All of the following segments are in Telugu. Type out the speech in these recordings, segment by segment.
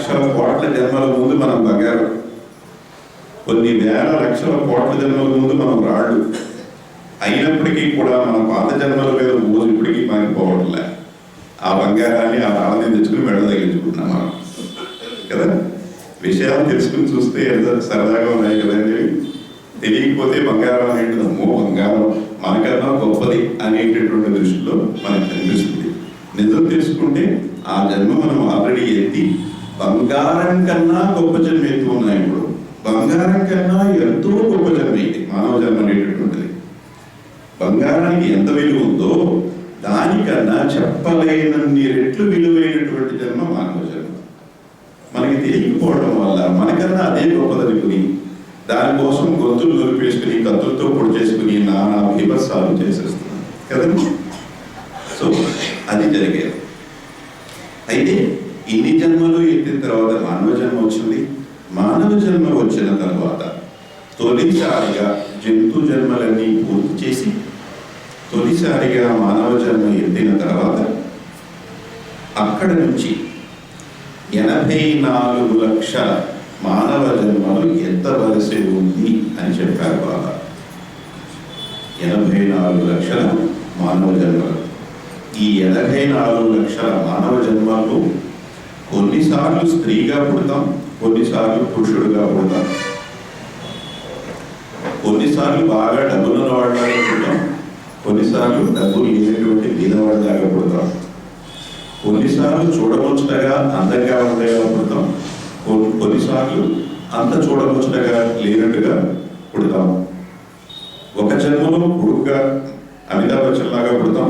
లక్షల కోట్ల జన్మల ముందు మనం బంగారం, కొన్ని వేల లక్షల కోట్ల జన్మల ముందు మనం రాళ్ళు. అయినప్పటికీ కూడా మన పాత జన్మల మీద రోజు ఇప్పటికీ మారిపోవట్లే. ఆ బంగారాన్ని ఆ రాళ్ళని తెచ్చుకుని మెడ తగిలించుకుంటున్నాం మనం కదా. విషయాలు తెలుసుకుని చూస్తే ఎంత సరదాగా ఉన్నాయి కదండి. తెలియకపోతే బంగారం అనేటిది అమ్మో బంగారం మనకన్నా గొప్పది అనేటటువంటి దృష్టిలో మనకు కనిపిస్తుంది. నిజం తెలుసుకుంటే ఆ జన్మ మనం ఆల్రెడీ ఎత్తి బంగారం కన్నా గొప్ప జన్మ ఎత్తు ఉన్నాయి. ఇప్పుడు బంగారం కన్నా ఎంతో గొప్ప జన్మ ఇది మానవ జన్మ అనేటటువంటిది. బంగారానికి ఎంత విలువ ఉందో దానికన్నా చెప్పలేనన్ని రెట్లు విలువైనటువంటి జన్మ మానవ జన్మ. మనకి తెలియకపోవడం వల్ల మనకన్నా అదే గొప్పదనుకుని దానికోసం గొంతులు నొలిపేసుకుని కత్తులతో పొడి చేసుకుని నానా విభత్సాలు చేసేస్తున్నాం కదండి. సో అది జరిగేది. అయితే ఇన్ని జన్మలు ఎత్తిన తర్వాత మానవ జన్మ వచ్చింది. మానవ జన్మ వచ్చిన తర్వాత తొలిసారిగా జంతు జన్మలన్నీ పూర్తి చేసి తొలిసారిగా మానవ జన్మ ఎత్తిన తర్వాత అక్కడ నుంచి 84 లక్షల మానవ జన్మలు ఎత్తవలసి ఉంది అని చెప్పారు బాబా. 84 లక్షల మానవ జన్మలు. ఈ 84 లక్షల మానవ జన్మలు కొన్నిసార్లు స్త్రీగా పుడతాం, కొన్నిసార్లు పురుషుడుగా పుడతాం, కొన్నిసార్లు బాగా డబ్బులున్న వాళ్ళలాగా పుడతాం, కొన్నిసార్లు డబ్బులు లేనటువంటి బీదవాళ్ళలాగా పుడతాం, కొన్నిసార్లు చూడముచ్చటగా అందంగా ఉండేలా పుడతాం, కొన్నిసార్లు అంత చూడముచ్చటగా లేనట్టుగా పుడతాం. ఒక జన్మలో పొడుగ్గా అమితాబ్ బచ్చన్ లాగా పుడతాం,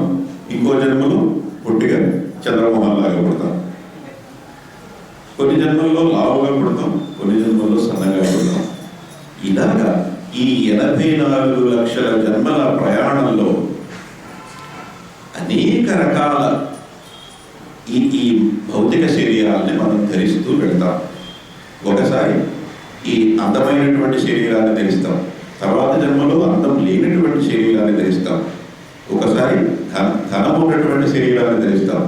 ఇంకో జన్మలో పొట్టిగా చంద్రమోహన్ లాగా పుడతాం. కొన్ని జన్మల్లో లావుగా పుడతాం, కొన్ని జన్మల్లో సన్నగా పుడతాం. ఇలాగా ఈ 84 లక్షల జన్మల ప్రయాణంలో అనేక రకాల ఈ భౌతిక శరీరాన్ని మనం ధరిస్తూ వెళ్తాం. ఒకసారి ఈ అందమైనటువంటి శరీరాన్ని ధరిస్తాం, తర్వాత జన్మలో అందం లేనటువంటి శరీరాన్ని ధరిస్తాం, ఒకసారి ధనం ఉన్నటువంటి శరీరాన్ని ధరిస్తాం.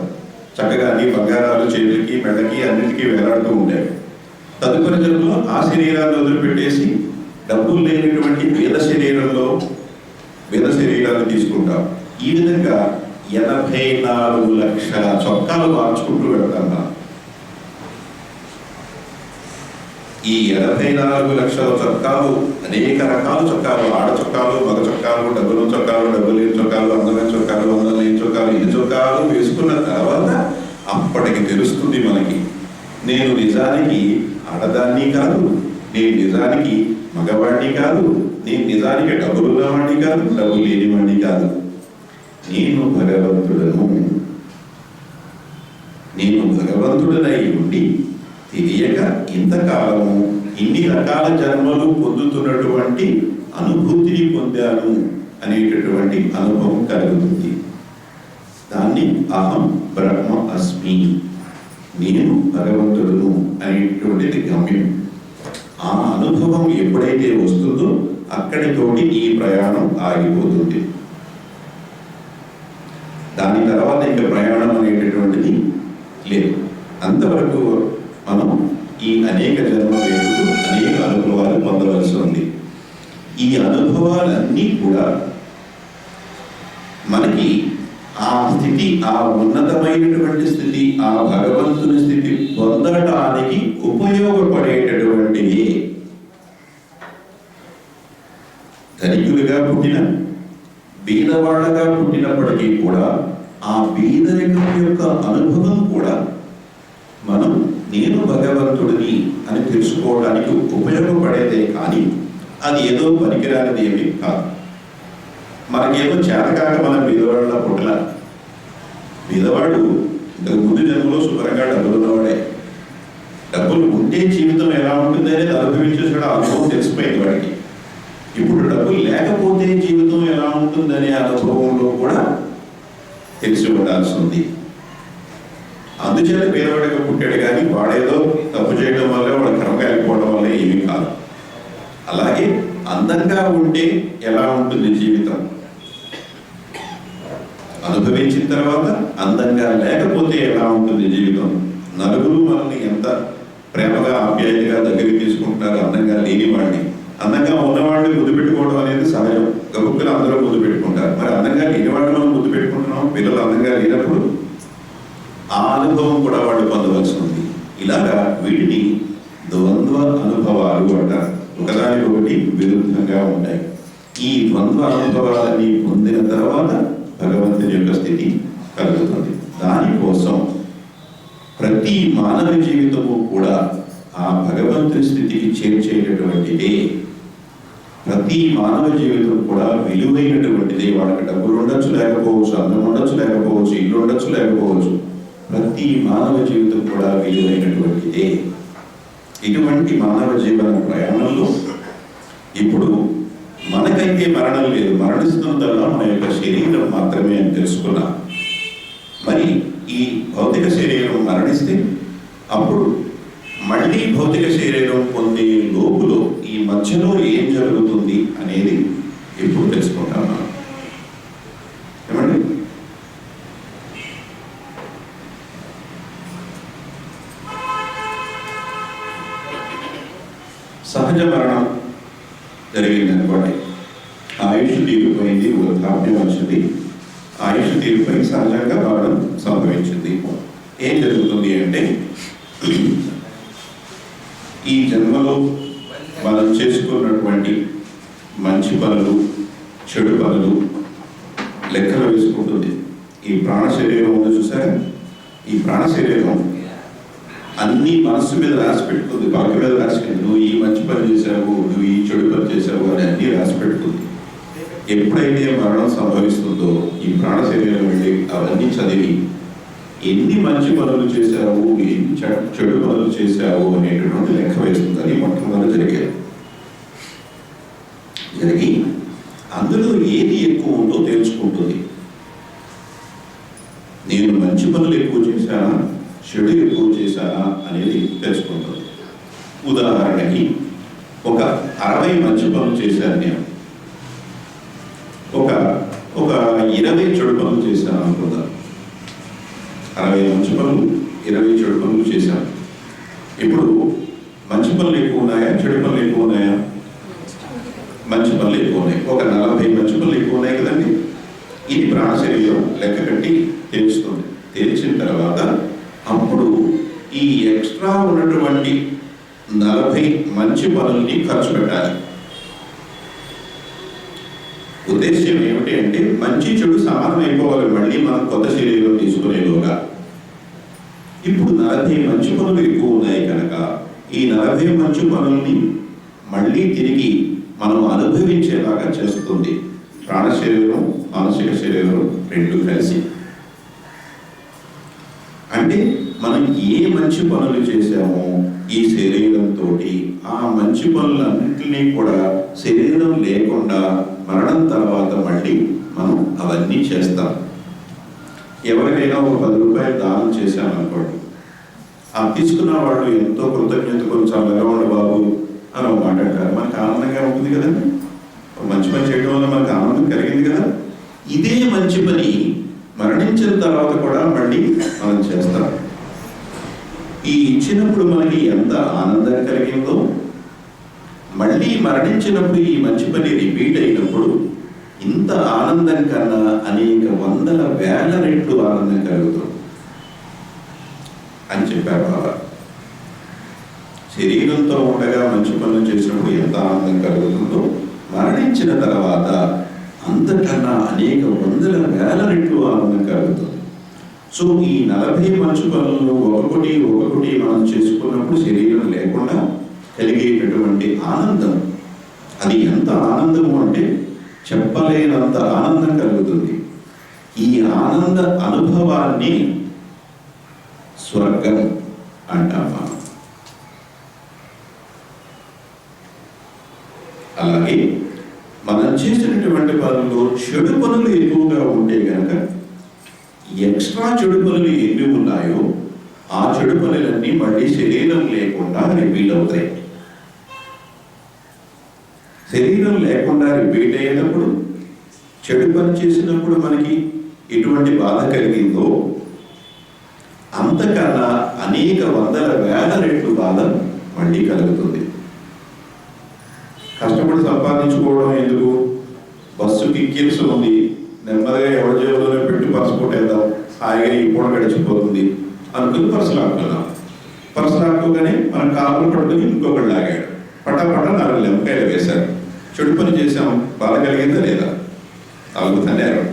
చక్కగా అన్ని బంగారాలు చేతులకి మెడకి అన్నిటికీ వేలాడుతూ ఉంటాయి. తదుపరి జన్మలో ఆ శరీరాన్ని వదిలిపెట్టేసి డబ్బులు లేనటువంటి వేద శరీరాన్ని తీసుకుంటాం. ఈ విధంగా 84 లక్షల చొక్కాలు మార్చుకుంటూ వెళ్తాం. ఈ 84 లక్షల చొక్కాలు, అనేక రకాల చొక్కాలు, ఆడ చొక్కాలు, మగ చొక్కాలు, డబ్బులు చొక్కాలు, డబ్బులు లేని చొక్కాలు, అందమైన చొక్కాలు, అందం లేని చొక్కాలు, ఈ చొక్కాలు వేసుకున్న తర్వాత అప్పటికి తెలుస్తుంది మనకి, నేను నిజానికి ఆడదాన్ని కాదు, నేను నిజానికి మగవాడిని కాదు, నేను నిజానికి డబ్బులు ఉన్నవాడిని కాదు, డబ్బులు లేనివాడిని కాదు, నేను భగవంతుడను. నేను భగవంతుడనై ఉండి తెలియక ఇంతకాలము ఇన్ని రకాల జన్మలు పొందుతున్నటువంటి అనుభూతిని పొందాను అనేటటువంటి అనుభవం కలుగుతుంది. దాన్ని అహం బ్రహ్మ అస్మి, నేను భగవంతుడును అనేటువంటిది గమ్యం. ఆ అనుభవం ఎప్పుడైతే వస్తుందో అక్కడితోటి ఈ ప్రయాణం ఆగిపోతుంది. దాని తర్వాత ఇంకా ప్రయాణం అనేటటువంటిది లేదు. అంతవరకు మనం ఈ అనేక జన్మలు ఎదుగుతూ అనేక అనుభవాలు పొందవలసి ఉంది. ఈ అనుభవాలన్నీ కూడా మనకి ఆ స్థితి, ఆ ఉన్నతమైనటువంటి స్థితి, ఆ భగవంతుని స్థితి పొందడానికి ఉపయోగపడేటటువంటివి. ధనికులుగా పుట్టిన బీదవాళ్ళగా పుట్టినప్పటికీ కూడా ఆ బీదరికం యొక్క అనుభవం కూడా మనం నేను భగవంతుడిని అని తెలుసుకోవడానికి ఉపయోగపడేదే కానీ అది ఏదో పనికిరానిది ఏమీ కాదు. మనకేదో చేతకాక మన బీదవాళ్ళ పుట్టల. బీదవాడు ఇంతకు ముందు జన్మలో శుభ్రంగా డబ్బులు ఉన్నవాడే. డబ్బులు ఉంటే జీవితం ఎలా ఉంటుంది అనేది అనుభవించేసాడు, అనుభవం తెలిసిపోయింది వాడికి. ఇప్పుడు డబ్బులు లేకపోతే జీవితం ఎలా ఉంటుందనే అనుభవంలో కూడా తెలిసి ఉండాల్సి ఉంది. అందుచేత పేదవాడిగా పుట్టాడు కానీ వాడేదో తప్పు చేయడం వల్ల వాడు క్రమంగా వెళ్ళిపోవడం వల్ల ఏమీ కాదు. అలాగే అందంగా ఉంటే ఎలా ఉంటుంది జీవితం అనుభవించిన తర్వాత, అందంగా లేకపోతే ఎలా ఉంటుంది జీవితం. నలుగురు మనల్ని ఎంత ఆప్యాయతగా దగ్గరికి తీసుకుంటున్నారు అందంగా లేని వాడిని. అందంగా ఉన్నవాడిని ముద్దు పెట్టుకోవడం అనేది సహజం, గబుక్కులు అందరూ ముద్దు పెట్టుకుంటారు. మరి అందంగా లేని వాడిని మనం ముద్దు పెట్టుకుంటున్నాం. పిల్లలు అందంగా లేనప్పుడు ఆ అనుభవం కూడా వాళ్ళు పొందవలసి ఉంది. ఇలాగా వీటిని ద్వంద్వ అనుభవాలు అంటారు. ఒకదానికొకటి విరుద్ధంగా ఉంటాయి. ఈ ద్వంద్వ అనుభవాలని పొందిన తర్వాత భగవంతుని యొక్క స్థితి కలుగుతుంది. దానికోసం ప్రతి మానవ జీవితము కూడా ఆ భగవంతుని స్థితికి చేర్చేటటువంటిదే. ప్రతి మానవ జీవితం కూడా విలువైనటువంటిదే. వాళ్ళకి డబ్బులు ఉండొచ్చు, లేకపోవచ్చు, అందం ఉండొచ్చు, లేకపోవచ్చు, ఇల్లు ఉండొచ్చు, లేకపోవచ్చు. ప్రతి మానవ జీవితం కూడా విలువైనటువంటిదే. ఇటువంటి మానవ జీవన ప్రయాణంలో ఇప్పుడు మనకైతే మరణం లేదు, మరణిస్తున్నదల్లా మన యొక్క శరీరం మాత్రమే అని తెలుసుకున్నాం. మరి ఈ భౌతిక శరీరం మరణిస్తే అప్పుడు మళ్ళీ భౌతిక శరీరం పొందే లోపులో ఈ మధ్యలో ఏం జరుగుతుంది అనేది ఇప్పుడు తెలుసుకుంటాం మనం. ఏమండి? సహజ మరణం జరిగింది అనుకోండి, ఆయుష్ తీరిపోయింది, వృద్ధాప్యం వచ్చింది, ఆయుష్ తీరిపోయి సహజంగా మరణం సంభవించింది. ఏం జరుగుతుంది అంటే ఈ జన్మలో మనం చేసుకున్నటువంటి మంచి పనులు, చెడు పనులు లెక్కలు వేసుకుంటుంది. ఈ ప్రాణ శరీరం ఉంది చూసారా, ఈ ప్రాణ శరీరం అన్ని మనస్సు మీద రాసి పెట్టుకుంది, బాకి మీద రాసి పెట్టుకుంది. నువ్వు ఈ మంచి పని చేశావు, నువ్వు ఈ చెడు పని చేశావు అని అన్ని రాసి పెట్టుకుంది. ఎప్పుడైతే మరణం సంభవిస్తుందో ఈ ప్రాణ శరీరం వెళ్ళి అవన్నీ చదివి ఎన్ని మంచి పనులు చేశావు, ఎన్ని చెడు పనులు చేశావు అనేటటువంటి లెక్క వేస్తుందని మొట్టమొదటి జరిగి అందులో ఏది ఎక్కువ ఉందో తెలుసుకుంటుంది. నేను మంచి పనులు ఎక్కువ చేశానా, చెడు ఎక్కువ చేశానా అనేది తెలుసుకుంటుంది. ఉదాహరణకి ఒక 60 మంచి పనులు చేశాను నేను, ఒక 20 చెడు పనులు చేశాను అనుకుందాం. 60 మంచి పనులు, 20 చెడు పనులు చేశాను. ఇప్పుడు మంచి పనులు ఎక్కువ ఉన్నాయా, చెడు పనులు ఎక్కువ ఉన్నాయా? మంచి పనులు ఎక్కువ ఉన్నాయి. ఒక 40 మంచి పనులు ఎక్కువ ఉన్నాయి కదండి. ఇది ప్రాణ శరీరం లెక్క కట్టి తెలుస్తుంది. తెలిసిన తర్వాత అప్పుడు ఈ ఎక్స్ట్రా ఉన్నటువంటి 40 మంచి పనుల్ని ఖర్చు పెట్టాలి. ఉద్దేశ్యం ఏమిటి అంటే మంచి చెడు సమానం అయిపోవాలి మళ్ళీ మనం కొత్త శరీరం తీసుకునేలోగా. ఇప్పుడు 40 మంచి పనులు ఎక్కువ ఉన్నాయి కనుక ఈ 40 మంచి పనుల్ని మళ్ళీ తిరిగి మనం అనుభవించేలాగా చేస్తుంది ప్రాణ శరీరం, మానసిక శరీరం రెండు కలిసి. అంటే మనం ఏ మంచి పనులు చేశామో ఈ శరీరంతో ఆ మంచి పనులన్నింటినీ కూడా శరీరం లేకుండా మరణం తర్వాత మళ్ళీ మనం అవన్నీ చేస్తాం. ఎవరికైనా ఒక 10 రూపాయలు దానం చేశామనుకోండి, ఆ తీసుకున్న వాళ్ళు ఎంతో కృతజ్ఞతతో చల్లగా ఉండ బాబు అని ఒక మాట అంటారు. మనకు ఆనందంగా ఉంటుంది కదండి. మంచి పని చేయడం వల్ల మనకు ఆనందం కలిగింది కదా. ఇదే మంచి పని మరణించిన తర్వాత కూడా మళ్ళీ మనం చేస్తాం. ఈ ఇచ్చినప్పుడు మనకి ఎంత ఆనందం కలిగిందో మళ్ళీ మరణించినప్పుడు ఈ మంచి పని రిపీట్ అయినప్పుడు ఇంత ఆనందం కన్నా అనేక వందల వేల రెట్లు ఆనందం కలుగుతుంది అని చెప్పారు బాబా. శరీరంతో ఉండగా మంచి పనులు చేసినప్పుడు ఎంత ఆనందం కలుగుతుందో మరణించిన తర్వాత అంతకన్నా అనేక వందల వేల రెట్లు ఆనందం కలుగుతుంది. సో ఈ 40 మంచి పనులను ఒక్కొక్కటి మనం చేసుకున్నప్పుడు శరీరం లేకుండా కలిగేటటువంటి ఆనందం, అది ఎంత ఆనందము అంటే చెప్పలేనంత ఆనందం కలుగుతుంది. ఈ ఆనంద అనుభవాన్ని స్వర్గం అంటాం మనం. అలాగే మనం చేసినటువంటి పనులు చెడు పనులు ఎక్కువగా ఉంటే కనుక ఎక్స్ట్రా చెడు పనులు ఎన్ని ఉన్నాయో ఆ చెడు పనులన్నీ మళ్ళీ శరీరం లేకుండా రిపీట్ అవుతాయి. శరీరం లేకుండా రిపీట్ అయ్యేటప్పుడు చెడు పని చేసినప్పుడు మనకి ఎటువంటి బాధ కలిగిందో అంతకన్నా అనేక వందల వేల రెట్లు బాధ మళ్ళీ ఒత్తిడి కలుగుతుంది. కష్టపడి సంపాదించుకోవడం ఎందుకు? బస్సు టికెట్స్ ఉంది, నెమ్మదిగా ఎవరి జేబులోనే పెట్టి పర్సు కొట్టేద్దాం, హాయిగా ఈ పూట గడిచిపోతుంది అనుకుని పర్సు లాక్కున్నాం. పర్సు లాక్కోగానే మన కాళ్ళు పట్టుకుని ఇంకొకటి లాగాడు, పటాపట 4 లెంకాయలు వేశారు. చెడు పని చేసాం, బాధ కలిగిందా లేదా? 4 తన్నారు.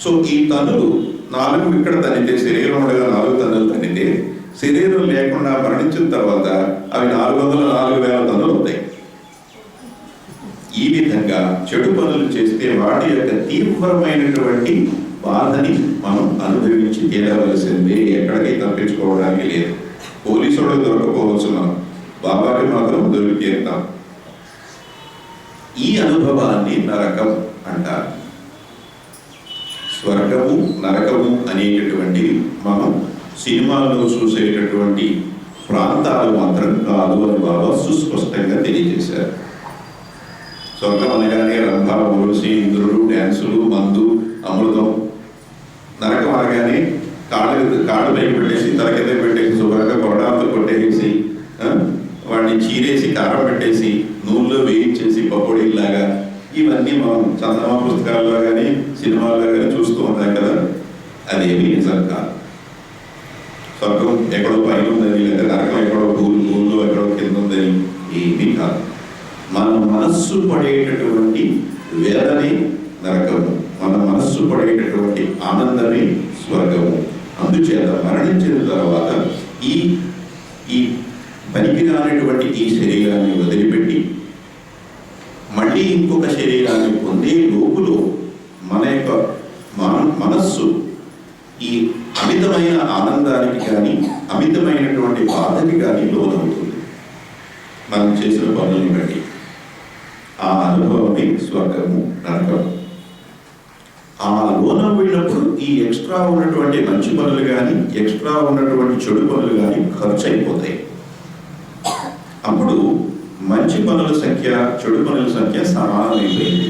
సో ఈ తన్నులు 4 ఇక్కడ తన్నితే, శరీరం ఉండగా 4 తన్నులు తన్నితే, శరీరం లేకుండా మరణించిన తర్వాత అవి 400,000 తన్నులు అవుతాయి. ఈ విధంగా చెడు పనులు చేస్తే వాటి యొక్క తీవ్రమైనటువంటి బాధని మనం అనుభవించి తీరవలసిందే, ఎక్కడికి తప్పించుకోవడానికి లేదు. పోలీసు వాళ్ళకి దొరకపోవచ్చు, మనం బాబాకి మాత్రం దొరికి తీరుతాం. ఈ అనుభవాన్ని నరకం అంటారు. స్వర్గము నరకము అనేటటువంటివి మనం సినిమాల్లో చూసేటటువంటి ప్రాంతాలు మాత్రం కాదు అని బాబా సుస్పష్టంగా తెలియజేశారు. స్వర్గం అనగానే రంభ, ఊర్వశి, ఇంద్రుడు, డ్యాన్సులు, మందు, అమృతం. నరకం అనగానే కాళ్ళు పైకి పెట్టేసి, తల కింద పెట్టేసి, శుభ్రంగా కొరడాలతో కొట్టేసి, వాడిని చీరేసి కారం పెట్టేసి నూనెలో వేయించేసి పకోడీలాగా, ఇవన్నీ మనం చందమా పుస్తకాల్లో కానీ సినిమాల్లో కానీ చూస్తూ ఉంటాం కదా. అదేమీ నిజం కాదు. స్వర్గం ఎక్కడో పైన ఉందని, లేదా నరకం ఎక్కడో భూమిలో ఎక్కడో కింద ఉందని ఏమీ కాదు. మన మనస్సు పడేటటువంటి వేదనే నరకము, మన మనస్సు పడేటటువంటి ఆనందమే స్వర్గము. అందుచేత మరణించిన తర్వాత ఈ పనికిరానటువంటి ఈ శరీరాన్ని వదిలిపెట్టి మళ్ళీ ఇంకొక శరీరాన్ని పొందే లోపులో మన యొక్క మనస్సు ఈ అమితమైన ఆనందానికి కానీ అమితమైనటువంటి బాధకి కానీ లోనవుతుంది మనం చేసిన పనులను బట్టి. ఆ అనుభవమే స్వర్గము నరకము. ఆ లోనం వెళ్ళినప్పుడు ఈ ఎక్స్ట్రా ఉన్నటువంటి మంచి పనులు కానీ ఎక్స్ట్రా ఉన్నటువంటి చెడు పనులు కానీ ఖర్చు అయిపోతాయి. అప్పుడు మంచి పనుల సంఖ్య చెడు పనుల సంఖ్య సమానమైపోయింది.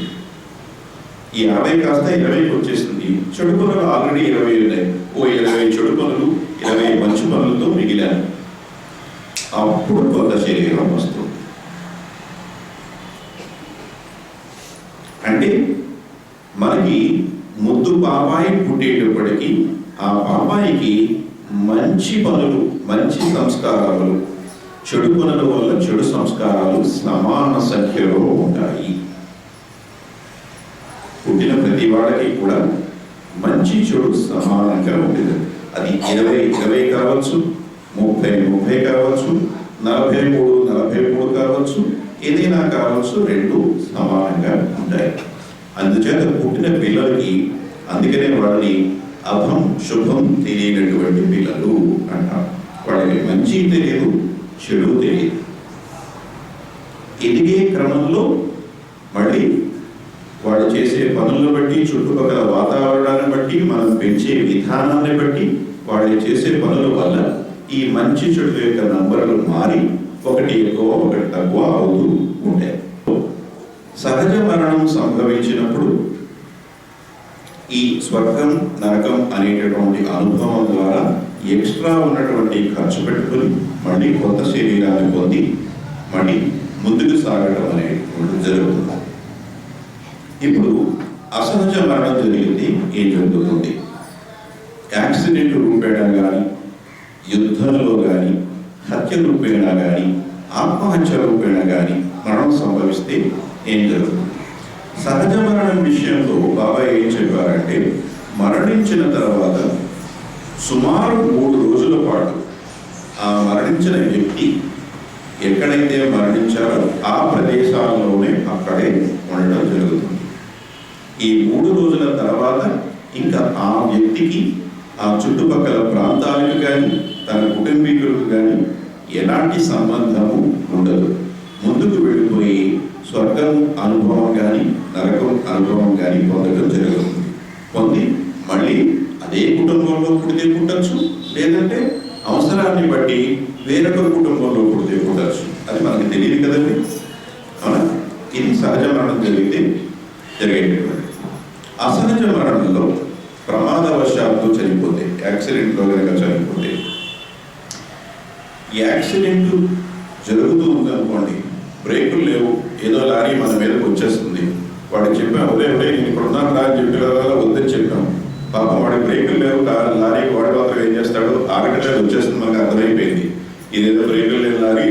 ఈ 50 కాస్త 20కి వచ్చేసింది. చెడు పనులు ఆల్రెడీ 20 ఉన్నాయి. 20 చెడు పనులు 20 మంచి పనులతో మిగిలాను. అప్పుడు కొత్త శరీరం వస్తుంది. అంటే మనకి ముద్దు పాపాయి పుట్టేటప్పటికీ ఆ పాపాయికి మంచి పనులు, మంచి సంస్కారాలు, చెడు పనుల వల్ల చెడు సంస్కారాలు సమాన సంఖ్యలో ఉంటాయి. పుట్టిన ప్రతి వాడికి కూడా మంచి చెడు సమానంగా ఉంటుంది. అది 20 కావచ్చు, 30 కావచ్చు, 43 కావచ్చు, ఏదైనా కావచ్చు, 2 సమానంగా ఉంటాయి. అందుచేత పుట్టిన పిల్లలకి అందుకనే వాళ్ళని అభం శుభం తెలియనటువంటి పిల్లలు అంటారు. వాళ్ళకి మంచి తెలియదు, చెడు తెలియదు. ఎదిగే క్రమంలో మళ్ళీ వాళ్ళు చేసే పనులను బట్టి, చుట్టుపక్కల వాతావరణాన్ని బట్టి, మనం పెంచే విధానాన్ని బట్టి, వాళ్ళు చేసే పనుల వల్ల ఈ మంచి చెడు యొక్క నంబర్లు మారి ఒకటి ఎక్కువ ఒకటి తక్కువ అవుతూ ఉంటాయి. సహజ మరణం సంభవించినప్పుడు ఈ స్వర్గం నరకం అనేటటువంటి అనుభవం ద్వారా ఎక్స్ట్రా ఉన్నటువంటి ఖర్చు పెట్టుకుని మళ్ళీ కొత్త శరీరాన్ని పొంది మళ్ళీ ముందుకు సాగడం అనేటువంటి జరుగుతుంది. ఇప్పుడు అసహజ మరణం జరిగింది. ఏం జరుగుతుంది? యాక్సిడెంట్ రూపేణా కానీ, యుద్ధంలో కానీ, హత్య రూపేణా కానీ, ఆత్మహత్య రూపేణా కానీ మరణం సంభవిస్తే ఏం జరుగుతుంది? సహజ మరణం విషయంలో బాబా ఏం చెప్పారంటే, మరణించిన తర్వాత సుమారు 3 రోజుల పాటు ఆ మరణించిన వ్యక్తి ఎక్కడైతే మరణించారో ఆ ప్రదేశాల్లోనే అక్కడే ఉండడం జరుగుతుంది. ఈ 3 రోజుల తర్వాత ఇంకా ఆ వ్యక్తికి ఆ చుట్టుపక్కల ప్రాంతాలకు కానీ తన కుటుంబీకులకు కానీ ఎలాంటి సంబంధము ఉండదు. ముందుకు వెళ్ళిపోయి స్వర్గం అనుభవం కానీ నరకం అనుభవం కానీ పొందడం జరుగుతుంది. పొంది మళ్ళీ అదే కుటుంబంలో పుడితే పుట్టచ్చు, లేదంటే అవసరాన్ని బట్టి వేరొకరు కుటుంబంలో పుడితే పుట్టచ్చు. అది మనకి తెలియదు కదండి, అవునా? ఇది సహజ మరణం జరిగితే జరిగేటటువంటి. అసహజ మరణంలో ప్రమాదవశాత్తు చనిపోతే, యాక్సిడెంట్లో కనుక చనిపోతే, యాక్సిడెంట్ జరుగుతూ ఉందనుకోండి, బ్రేకులు లేవు, ఏదో లారీ మన మీదకి వచ్చేస్తుంది. వాడికి చెప్పాం, ఉదయం నేను ఇక్కడ ఉన్నాను రా అని చెప్పి వద్దని చెప్పాం. పాపం వాడి బ్రేకులు లేవు, లారీకి వాడి మాత్రం ఏం చేస్తాడు, ఆగట్లేదు, వచ్చేస్తుంది. మనకు అర్థమైపోయింది ఇదేదో బ్రేకులు లేని లారీ,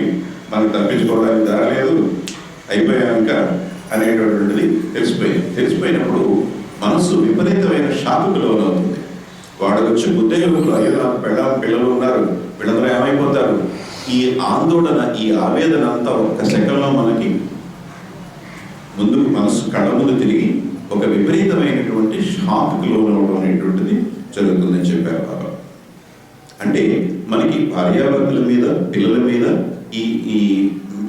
మనకు తప్పించుకోవడానికి దారి లేదు, అయిపోయాక అనేటటువంటిది తెలిసిపోయినప్పుడు మనసు విపరీతమైన షాకుకు లోనవుతుంది. వాడు వచ్చి ఉద్యోగులు, అయ్యో నాకు పిల్లలు ఉన్నారు, వీళ్ళందరూ ఏమైపోతారు, ఈ ఆందోళన, ఈ ఆవేదన అంతా ఒక్క సెకండ్లో మనకి ముందుకు మనసు కళ్ళ ముందు తిరిగి ఒక విపరీతమైనటువంటి షాక్కి లోనవడం అనేటువంటిది జరుగుతుందని చెప్పారు బాబా. అంటే మనకి భార్యాభర్తల మీద, పిల్లల మీద ఈ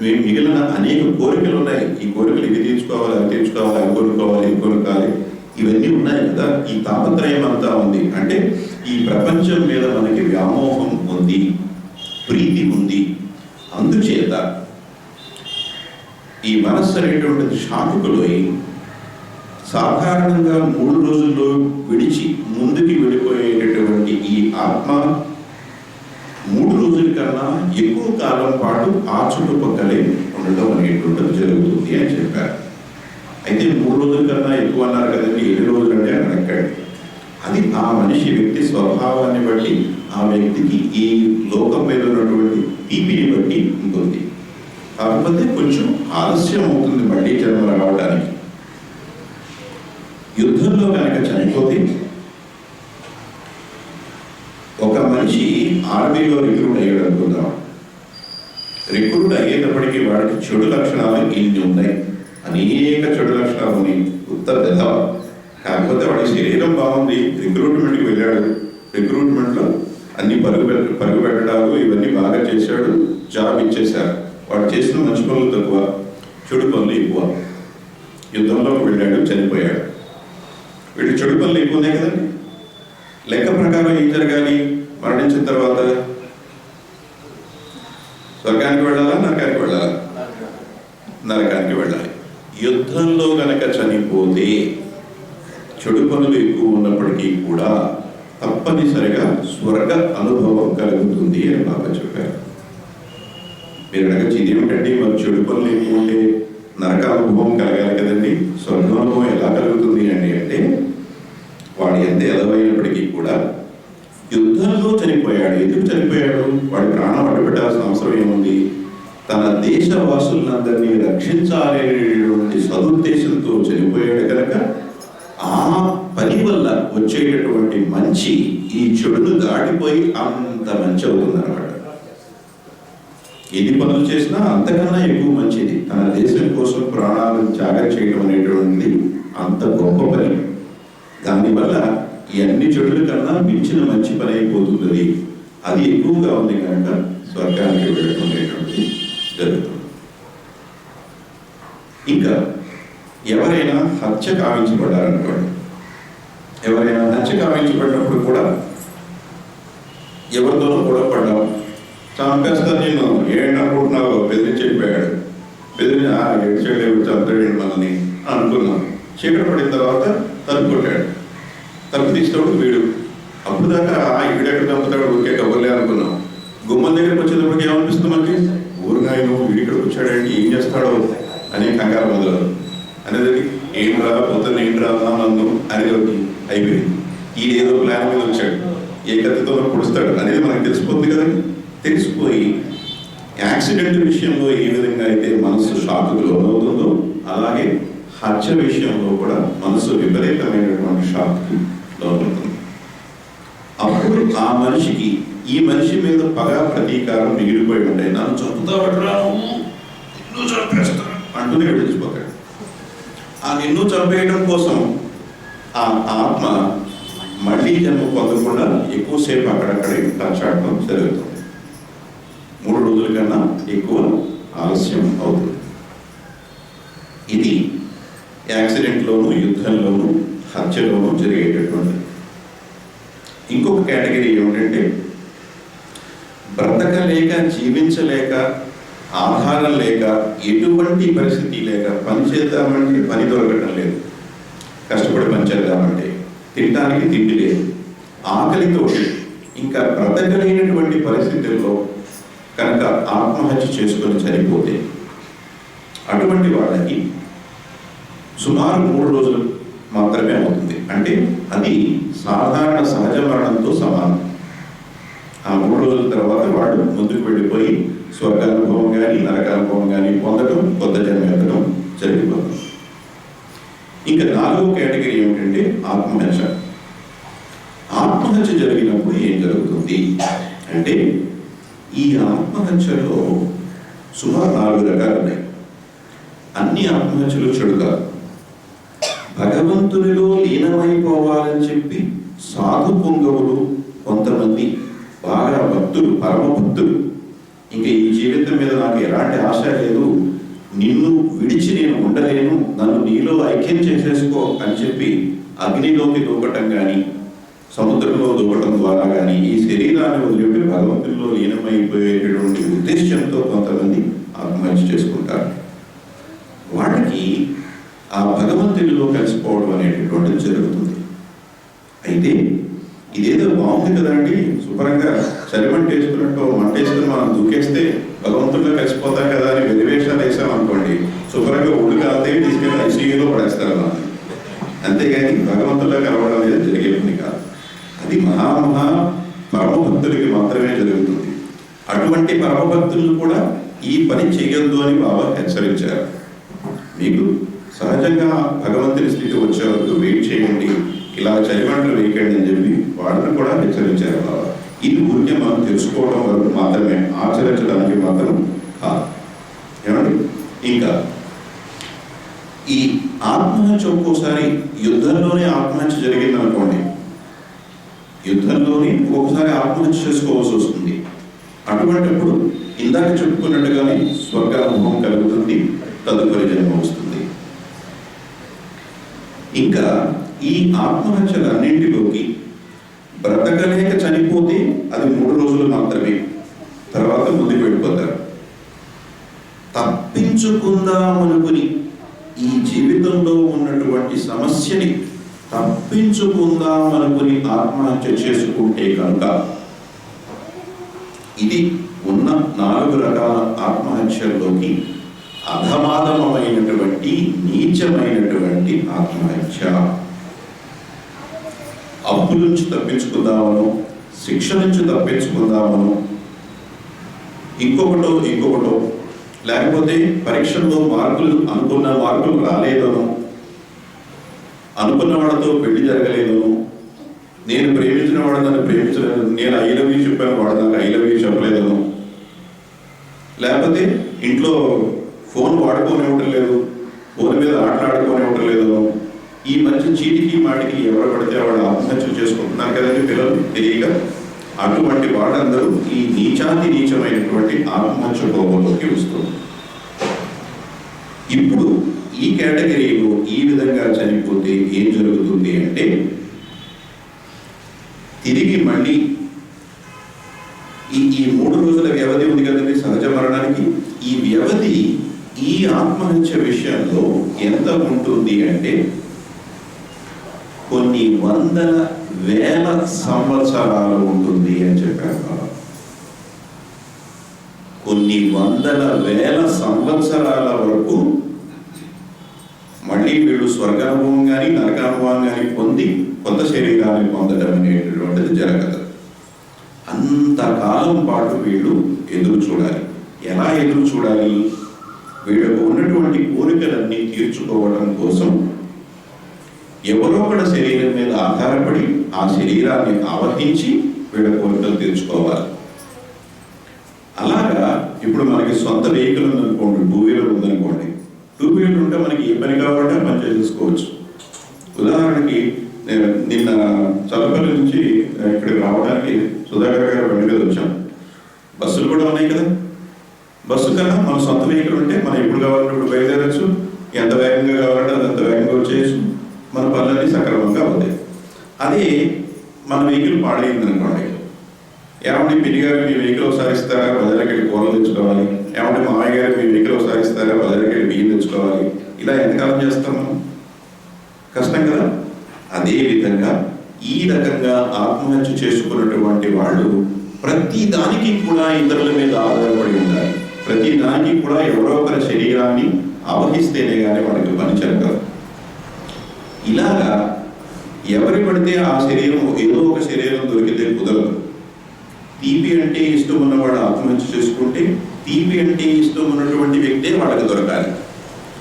మిగిలిన అనేక కోరికలు ఉన్నాయి. ఈ కోరికలు ఇవి తీర్చుకోవాలి, అవి తీర్చుకోవాలి, అవి కొనుక్కోవాలి, ఇవి కొనుక్కోవాలి, ఇవన్నీ ఉన్నాయి కదా. ఈ తాపత్రయం అంతా ఉంది. అంటే ఈ ప్రపంచం మీద మనకి వ్యామోహం ఉంది, ప్రీతి ఉంది. అందుచేత ఈ మనస్సు అనేటువంటిది షాకులోయి సాధారణంగా 3 రోజుల్లో విడిచి ముందుకి వెళ్ళిపోయేటటువంటి ఈ ఆత్మ 3 రోజుల కన్నా ఎక్కువ కాలం పాటు ఆ చుట్టుపక్కలే ఉండడం అనేటువంటిది జరుగుతుంది అని చెప్పారు. అయితే 3 రోజుల కన్నా ఎక్కువ అన్నారు కదండి, ఎన్ని రోజులు అంటే అని అడగండి. అది ఆ మనిషి వ్యక్తి స్వభావాన్ని బట్టి, ఆ వ్యక్తికి ఈ లోకం మీద ఉన్నటువంటి తీపిని బట్టి ఉంటుంది. కాకపోతే కొంచెం ఆలస్యం అవుతుంది మళ్ళీ జన్మ రావడానికి. యుద్ధంలో కనుక చనిపోతే, ఒక మనిషి ఆర్మీలో రిక్రూట్ అయ్యాడు అనుకుందాం. రిక్రూట్ అయ్యేటప్పటికీ వాడికి చెడు లక్షణాలు ఇన్ని ఉన్నాయి, అనేక చెడు లక్షణాలు ఉన్నాయి, ఉత్తర విధవ. కాకపోతే వాడి శరీరం బాగుంది, రిక్రూట్మెంట్కి వెళ్ళాడు, రిక్రూట్మెంట్లో అన్ని పరుగు పెట్టడాలు ఇవన్నీ బాగా చేశాడు, జాబ్ ఇచ్చేశారు. వాడు చేసిన మంచి పనులు తక్కువ, చెడు పనులు ఎక్కువ. యుద్ధంలోకి వెళ్ళాడు, చనిపోయాడు. వీడు చెడు పనులు ఎక్కువ ఉన్నాయి కదండి. లెక్క ప్రకారం ఏం జరగాలి, మరణించిన తర్వాత స్వర్గానికి వెళ్ళాలా, నరకానికి వెళ్ళాలా? నరకానికి వెళ్ళాలి. యుద్ధంలో కనుక చనిపోతే చెడు పనులు ఎక్కువ ఉన్నప్పటికీ కూడా తప్పనిసరిగా స్వర్గ అనుభవం కలుగుతుంది అని బాబా చెప్పారు. మీరు అడగచ్చు, ఇదేమిటండి మరి చెడు పనులు ఎక్కువ ఉంటే నరక అనుభవం కలగాలి కదండి, స్వర్గ అనుభవం ఎలా కలుగుతుంది అండి అంటే, వాడు ఎంత ఎదవైనప్పటికీ కూడా యుద్ధంలో చనిపోయాడు. ఎందుకు చనిపోయాడు? వాడి ప్రాణం అడ్డుపెట్టాల్సిన అవసరం ఏముంది? తన దేశవాసులందరినీ రక్షించాలనేటువంటి సదుద్దేశంతో చనిపోయాడు కనుక ఆ పని వల్ల వచ్చేటటువంటి మంచి ఈ చెడును దాటిపోయి అంత మంచి అవుతుందన్నమాట. ఎన్ని పనులు చేసినా అంతకన్నా ఎక్కువ మంచిది. తన దేశం కోసం ప్రాణాలను త్యాగం చేయడం అనేటువంటిది అంత గొప్ప పని. దానివల్ల ఈ అన్ని చెడుల కన్నా మించిన మంచి పని అయిపోతుంది. అది ఎక్కువగా ఉంది కనుక స్వర్గానికి వెళ్ళడం అనేటువంటిది జరుగుతుంది. ఇంకా ఎవరైనా హత్య కావించబడ్డారనుకోండి, ఎవరైనా హత్య కావించబడినప్పుడు కూడా ఎవరితోనో గొడవ పడ్డాం, చంపేస్తా నేను, ఏంటనుకుంటున్నావు, బెదిరించి చెప్పాడు, బెదిరించి ఏడ్చేళ్ళు చంపాడు మనల్ని అనుకున్నాం. చీకటి పడిన తర్వాత తలుపు కొట్టాడు, తలుపు తీసినప్పుడు వీడు. అప్పుడు దాకా వీడెక్కడ చంపుతాడు, ఊరికే కబుర్లే అనుకున్నాం. గుమ్మం దగ్గరికి వచ్చేటప్పటికి ఏమనిపిస్తుంది మనకి, ఊరుగాయను వీడిక్కడికి వచ్చాడంటే ఏం చేస్తాడో అనే కంగారు మొదలదు. అనేది ఏం రా పొద్దున్న ఏం రాదా నన్ను అనేది ఒకటి అయిపోయింది. ఈ ఏదో ప్లాన్ మీద వచ్చాడు, ఏ కత్తితో పొడుస్తాడు అనేది మనకు తెలిసిపోతుంది కదండి. తెలిసిపోయి యాక్సిడెంట్ విషయంలో ఏ విధంగా అయితే మనసు షాక్కు లోనవుతుందో, అలాగే హత్య విషయంలో కూడా మనసు విపరీతమైనటువంటి షాక్కి లోనవుతుంది. అప్పుడు ఆ మనిషికి ఈ మనిషి మీద పగ ప్రతీకారం మిగిలిపోయి ఉంటాయి. నన్ను చంపుతావట్రా, నిన్ను చంపేస్తాను అంటూనే విడిచిపోతాడు. ఆ నిన్ను చంపేయడం కోసం ఆ ఆత్మ మళ్ళీ జన్మ పొందకుండా ఎక్కువసేపు అక్కడక్కడే తచ్చాడటం జరుగుతుంది. 3 రోజుల కన్నా ఎక్కువ ఆలస్యం అవుతుంది. ఇది యాక్సిడెంట్లోనూ, యుద్ధంలోనూ, హత్యలోనూ జరిగేటటువంటి. ఇంకొక కేటగిరీ ఏమిటంటే, బ్రతకలేక, జీవించలేక, ఆధారం లేక, ఎటువంటి పరిస్థితి లేక, పని చేద్దామంటే పని దొరకడం లేదు, కష్టపడి పని చేద్దామంటే తినడానికి తిండి లేదు, ఆకలితో ఇంకా బ్రతకలేనటువంటి పరిస్థితుల్లో కనుక ఆత్మహత్య చేసుకొని చనిపోతే అటువంటి వాళ్ళకి సుమారు 3 రోజులు మాత్రమే అవుతుంది. అంటే అది సాధారణ సహజ మరణంతో సమానం. ఆ 3 రోజుల తర్వాత వాడు ముందుకు వెళ్ళిపోయి స్వర్గానుభవం కానీ నరకానుభవం కానీ పొందడం, కొత్త జన్మ ఎత్తడం జరిగిపోతుంది. ఇంకా 4వ కేటగిరీ ఏమిటంటే ఆత్మహత్య. ఆత్మహత్య జరిగినప్పుడు ఏం జరుగుతుంది అంటే ఈ ఆత్మహత్యలో సుమారు 4 రకాలు ఉన్నాయి. అన్ని ఆత్మహత్యలు చెడు కాదు. భగవంతునిలో లీనమైపోవాలని చెప్పి సాధు పుంగవులు, కొంతమంది బాగా భక్తులు, పరమ భక్తులు, ఇంకా ఈ జీవితం మీద నాకు ఎలాంటి ఆశ లేదు, నిన్ను విడిచి నేను ఉండలేను, నన్ను నీలో ఐక్యం చేసేసుకో అని చెప్పి అగ్నిలోకి దూకటం కానీ సముద్రంలో దూకటం ద్వారా కానీ ఈ శరీరాన్ని వదిలిపెట్టి భగవంతునిలో లీనమైపోయేటటువంటి ఉద్దేశంతో కొంతమంది ఆత్మహత్య చేసుకుంటారు. వాళ్ళకి ఆ భగవంతునిలో కలిసిపోవడం అనేటటువంటిది జరుగుతుంది. అయితే ఇదేదో బాగుంది కదండి, శుభ్రంగా చలిమంట వేసుకున్నట్టు మంట వేసుకుని మనం దూకేస్తే భగవంతుల్లో కలిసిపోతాం కదా అని వెలివేషాలు వేసాం అనుకోండి, శుభ్రంగా ఒళ్ళు కాలితే తీసుకెళ్ళి ఐసీయూలో పడేస్తారు మనం. అంతేగాని భగవంతుల్లో కలవడం అనేది జరిగే పని కాదు. అది మహామహా పరమభక్తులకి మాత్రమే జరుగుతుంది. అటువంటి పరమభక్తులను కూడా ఈ పని చేయొద్దు అని బాబా హెచ్చరించారు. మీకు సహజంగా భగవంతుని స్థితి వచ్చే వరకు వెయిట్ చేయండి, ఇలా చలిమంటలు వేయకండి అని చెప్పి వాళ్ళని కూడా హెచ్చరించారు బాబా. ఇది ఊరికే మనం తెలుసుకోవడం వరకు మాత్రమే, ఆచరించడానికి మాత్రం కాదు. ఏమండి, ఇంకా ఈ ఆత్మహత్య ఒక్కోసారి యుద్ధంలోనే ఆత్మహత్య జరిగింది అనుకోండి, యుద్ధంలోనే ఒక్కొక్కసారి ఆత్మహత్య చేసుకోవాల్సి వస్తుంది. అటువంటిప్పుడు ఇందాక చెప్పుకున్నట్టుగానే స్వర్గానుభవం కలుగుతుంది, తదుపరి జన్మ వస్తుంది. ఇంకా ఈ ఆత్మహత్యలన్నింటిలోకి బ్రతకలేక చనిపోతే అది 3 రోజులు మాత్రమే, తర్వాత ముందుకు వెళ్ళిపోతారు. తప్పించుకుందామనుకుని ఈ జీవితంలో ఉన్నటువంటి సమస్యని తప్పించుకుందామనుకుని ఆత్మహత్య చేసుకుంటే కనుక ఇది ఉన్న 4 రకాల ఆత్మహత్యల్లోకి అధమాధమైనటువంటి నీచమైనటువంటి ఆత్మహత్య. అప్పు నుంచి తప్పించుకుందామను, శిక్ష నుంచి తప్పించుకుందామను, ఇంకొకటో లేకపోతే పరీక్షల్లో అనుకున్న మార్కులు రాలేదను, అనుకున్న వాడితో పెళ్లి జరగలేదను, నేను ప్రేమించిన వాడు నన్ను ప్రేమించలేదు, నేను ఐ లవ్ యూ చెప్పాను వాడు నాకు ఐ లవ్ యూ చెప్పలేదను, లేకపోతే ఇంట్లో ఫోన్ వాడుకోనివ్వటం లేదు, ఫోన్ మీద ఆటలాడుకోనివ్వటం లేదు. ఈ మధ్య చీటికి మాటికి ఎవరు పడితే వాడు ఆత్మహత్యలు చేసుకుంటున్నారు కదండి పిల్లలు తెలియక. అటువంటి వాళ్ళందరూ ఈ నీచమైనటువంటి ఆత్మహత్య కోపంలోకి వస్తుంది. ఇప్పుడు ఈ కేటగిరీలో ఈ విధంగా చనిపోతే ఏం జరుగుతుంది అంటే తిరిగి మళ్ళీ ఈ 3 రోజుల వ్యవధి ఉంది కదండి సహజ మరణానికి. ఈ వ్యవధి ఈ ఆత్మహత్య విషయంలో ఎంత ఉంటుంది అంటే కొన్ని 100,000 సంవత్సరాలు ఉంటుంది అని చెప్పారు. కొన్ని 100,000 సంవత్సరాల వరకు మళ్ళీ వీళ్ళు స్వర్గానుభవం కానీ నరకానుభవం కానీ పొంది కొత్త శరీరాన్ని పొందడం అనేటటువంటిది జరగదు. అంతకాలం పాటు వీళ్ళు ఎదురు చూడాలి. ఎలా ఎదురు చూడాలి? వీళ్ళకు ఉన్నటువంటి కోరికలన్నీ తీర్చుకోవడం కోసం ఎవరో ఒకటి శరీరం మీద ఆధారపడి ఆ శరీరాన్ని ఆవహించి వీళ్ళ కోరికలు తీర్చుకోవాలి. అలాగా ఇప్పుడు మనకి సొంత వెహికల్ ఉందనుకోండి, 2 వీలర్ ఉందనుకోండి, 2 వీలర్ ఉంటే మనకి ఏ పని కావాలంటే పని చేసేసుకోవచ్చు. ఉదాహరణకి నిన్న చల్లపల్లి నుంచి ఇక్కడికి రావడానికి సుధాకర్ గారు బండి మీద వచ్చాం. బస్సులు కూడా ఉన్నాయి కదా, బస్సు కన్నా మన సొంత వెహికల్ ఉంటే మనం ఎప్పుడు కావాలంటే ఇప్పుడు బయలుదేరచ్చు, ఎంత వేగంగా కావాలంటే అంత వేగంగా వచ్చేయచ్చు, మన పనులన్నీ సక్రమంగా అవుతాయి. అదే మన వెహికల్ పాడైంది అనుకోండి, ఏమంటే పిన్ని గారు మీ వెహికల్ ఒకసారి ఇస్తారా, బజార్కి వెళ్ళి కూరలు తెచ్చుకోవాలి, ఏమంటే మామయ్య గారు మీ వెహికల్ ఒకసారి ఇస్తారా, బజార్కి వెళ్ళి బియ్యం తెచ్చుకోవాలి, ఇలా ఎంతకాలం చేస్తాం మనం? కష్టం కదా. అదేవిధంగా ఈ రకంగా ఆత్మహత్య చేసుకున్నటువంటి వాళ్ళు ప్రతి దానికి కూడా ఇతరుల మీద ఆధారపడి ఉండాలి. ప్రతి దానికి కూడా ఎవరో ఒకరి శరీరాన్ని ఆవహిస్తేనే కానీ వాడికి పని జరగదు. ఇలాగా ఎవరి పడితే ఆ శరీరం ఏదో ఒక శరీరం దొరికితే కుదరదు. తీపి అంటే ఇష్టం ఉన్నవాడు ఆత్మహత్య చేసుకుంటే తీపి అంటే ఇష్టం ఉన్నటువంటి వ్యక్తే వాళ్ళకి దొరకాలి.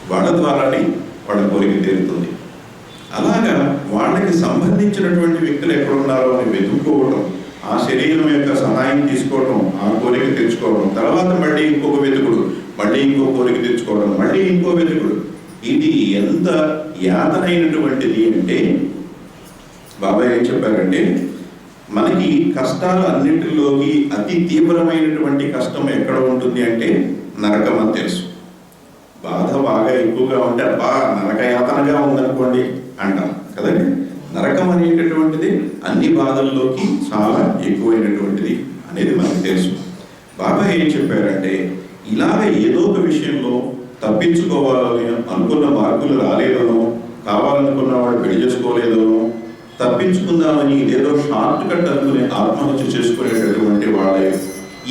వాళ్ళ ద్వారానే వాళ్ళ కోరిక తీరుతుంది. అలాగా వాళ్ళకి సంబంధించినటువంటి వ్యక్తులు ఎక్కడున్నారో అని వెతుక్కోవడం, ఆ శరీరం యొక్క సహాయం తీసుకోవడం, ఆ కోరిక తెచ్చుకోవడం, తర్వాత మళ్ళీ ఇంకొక వెతుకుడు, మళ్ళీ ఇంకో కోరిక తెచ్చుకోవడం, మళ్ళీ ఇంకో వెతుకుడు. ఇది ఎంత యాతనైనటువంటిది అంటే బాబాయ్ ఏం చెప్పారంటే, మనకి కష్టాలు అన్నింటిలోకి అతి తీవ్రమైనటువంటి కష్టం ఎక్కడ ఉంటుంది అంటే నరకం అని తెలుసు. బాధ బాగా ఎక్కువగా ఉంటే అబ్బా నరకయాతనగా ఉందనుకోండి అంటాం కదండి. నరకం అనేటటువంటిది అన్ని బాధల్లోకి చాలా ఎక్కువైనటువంటిది అనేది మనకు తెలుసు. బాబా ఏం చెప్పారంటే, ఇలాగ ఏదో ఒక విషయంలో తప్పించుకోవాలని అనుకున్న మార్పులు రాలేదనో, కావాలనుకున్న వాడు పెళ్లి చేసుకోలేదనో, తప్పించుకుందామని ఇదేదో షార్ట్ కట్ అనుకుని ఆత్మహత్య చేసుకునేటటువంటి వాళ్ళే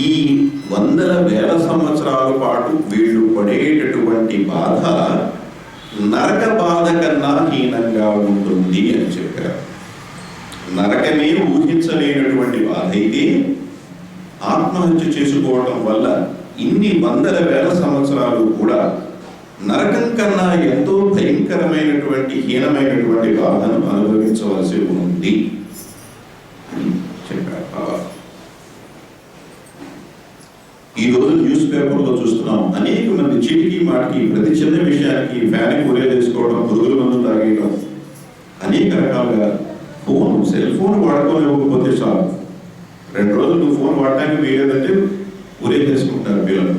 ఈ వందల వేల సంవత్సరాల పాటు వీళ్ళు పడేటటువంటి బాధ నరక బాధ కన్నా హీనంగా ఉంటుంది అని చెప్పారు. నరకమే ఊహించలేనటువంటి బాధ అయితే ఆత్మహత్య చేసుకోవటం వల్ల ఇన్ని వందల వేల సంవత్సరాలు కూడా నరకం కన్నా ఎంతో భయంకరమైనటువంటి హీనమైనటువంటి బాధను అనుభవించవలసి ఉంది అని చెప్పారు బాబా. ఈరోజు న్యూస్ పేపర్లో చూస్తున్నాం, అనేక మంది చీటికి మాటికి ప్రతి చిన్న విషయానికి ఫ్యాన్ కూరే చేసుకోవడం, పురుగుల మందు తాగేయడం, అనేక రకాలుగా సెల్ ఫోన్ వాడుకోలేకపోతే చాలు, 2 రోజులు నువ్వు ఫోన్ వాడటానికి వీలేదంటే కూరే చేసుకుంటారు పిల్లలు.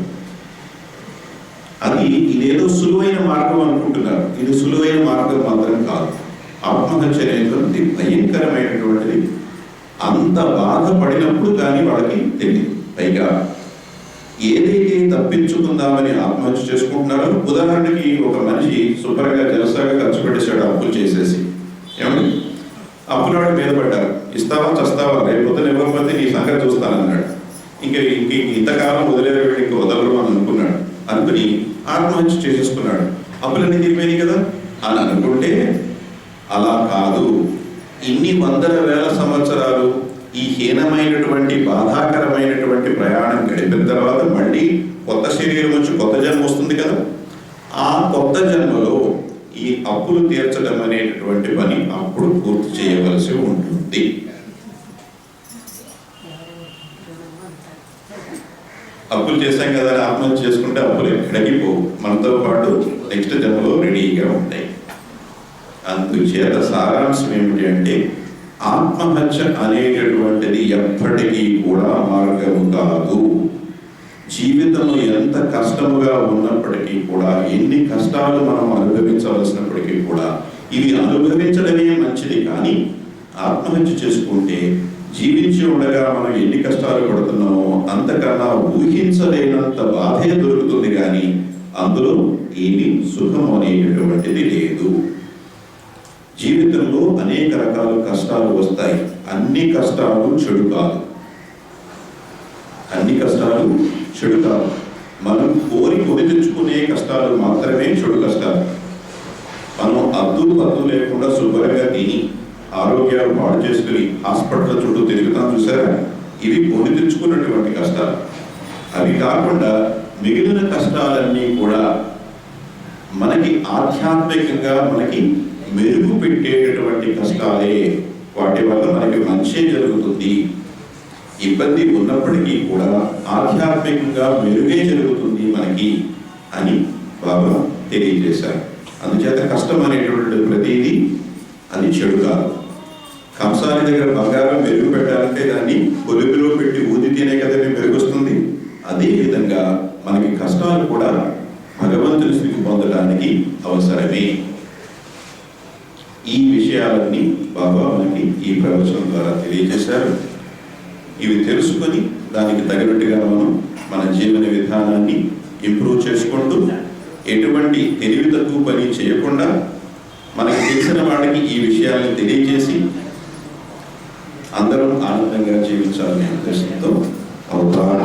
అది ఇదేదో సులువైన మార్గం అనుకుంటున్నారు. ఇది సులువైన మార్గం మాత్రం కాదు. ఆత్మహత్య అనేటువంటి భయంకరమైనటువంటిది. అంత బాధపడినప్పుడు కానీ వాళ్ళకి తెలియదు. పైగా ఏదైతే తప్పించుకుందామని ఆత్మహత్య చేసుకుంటున్నారో, ఉదాహరణకి ఒక మనిషి శుభ్రంగా జలసాగా ఖర్చు పెట్టేశాడు అప్పులు చేసేసి. ఏమండి, అప్పులాడు మీద పడ్డారు, ఇస్తావా చస్తావా, రేపొద్దున ఇవ్వకపోతే నీ సంగతి చూస్తానన్నాడు. ఇంకా ఇంతకాలం వదిలేవాడు, ఇంకా వదలరు అని అనుకున్నాడు. అనుకుని ఆత్మహత్య చేసేసుకున్నాడు. అప్పులన్నీ తీరిపోయింది కదా అని అనుకుంటే అలా కాదు. ఇన్ని వందల వేల సంవత్సరాలు ఈ హీనమైనటువంటి బాధాకరమైనటువంటి ప్రయాణం గడిపిన తర్వాత మళ్ళీ కొత్త శరీరం వచ్చి కొత్త జన్మ వస్తుంది కదా. ఆ కొత్త జన్మలో ఈ అప్పులు తీర్చడం అనేటటువంటి పని అప్పుడు పూర్తి చేయవలసి ఉంటుంది. అప్పులు చేశాం కదా అని ఆత్మహత్య చేసుకుంటే అప్పులు ఎక్కడికి పోవు, మనతో పాటు నెక్స్ట్ జన్మలో రెడీగా ఉంటాయి. అందుచేత సారాంశం ఏమిటి అంటే, ఆత్మహత్య అనేటటువంటిది ఎప్పటికీ కూడా మార్గము కాదు. జీవితంలో ఎంత కష్టముగా ఉన్నప్పటికీ కూడా, ఎన్ని కష్టాలు మనం అనుభవించవలసినప్పటికీ కూడా ఇవి అనుభవించడమే మంచిది. కానీ ఆత్మహత్య చేసుకుంటే జీవించి ఉండగా మనం ఎన్ని కష్టాలు పడుతున్నామో అంతకన్నా ఊహించలేనంత బాధే దొరుకుతుంది. కానీ అందులో ఏమీ సుఖం అనేటటువంటిది లేదు. జీవితంలో అనేక రకాల కష్టాలు వస్తాయి. అన్ని కష్టాలు చెడు కాదు. అన్ని కష్టాలు చెడు కాదు. మనం కొని తెచ్చుకునే కష్టాలు మాత్రమే చెడు కష్టాలు. మనం పద్దు లేకుండా శుభ్రంగా తిని ఆరోగ్యాలు పాడు చేసుకుని హాస్పిటల్ చుట్టూ తిరుగుతాం చూసారా, ఇవి కొని తెచ్చుకున్నటువంటి కష్టాలు. అవి కాకుండా మిగిలిన కష్టాలన్నీ కూడా మనకి ఆధ్యాత్మికంగా మనకి మెరుగు పెట్టేటటువంటి కష్టాలే. వాటి వల్ల మనకి మంచి జరుగుతుంది. ఇబ్బంది ఉన్నప్పటికీ కూడా ఆధ్యాత్మికంగా మెరుగే జరుగుతుంది మనకి అని బాబా తెలియజేశారు. అందుచేత కష్టం అనేటువంటి ప్రతిదీ అది చెడు కాదు. కంసాలి దగ్గర బంగారం మెరుగు పెట్టాలంటే దాన్ని కొలుపులో పెట్టి ఊదితేనే కదండి మెరుగొస్తుంది. అదేవిధంగా మనకి కష్టాలు కూడా భగవంతుని స్థితి పొందడానికి అవసరమే. ఈ విషయాలన్నీ బాబా మనకి ఈ ప్రవచనం ద్వారా తెలియజేశారు. ఇవి తెలుసుకొని దానికి తగినట్టుగా మనం మన జీవన విధానాన్ని ఇంప్రూవ్ చేసుకుంటూ, ఎటువంటి తెలివి తక్కువ పని చేయకుండా మనకి తెలిసిన వాడికి ఈ విషయాలను తెలియజేసి అందరం ఆనందంగా జీవించాలనే ఉద్దేశంతో అవతారం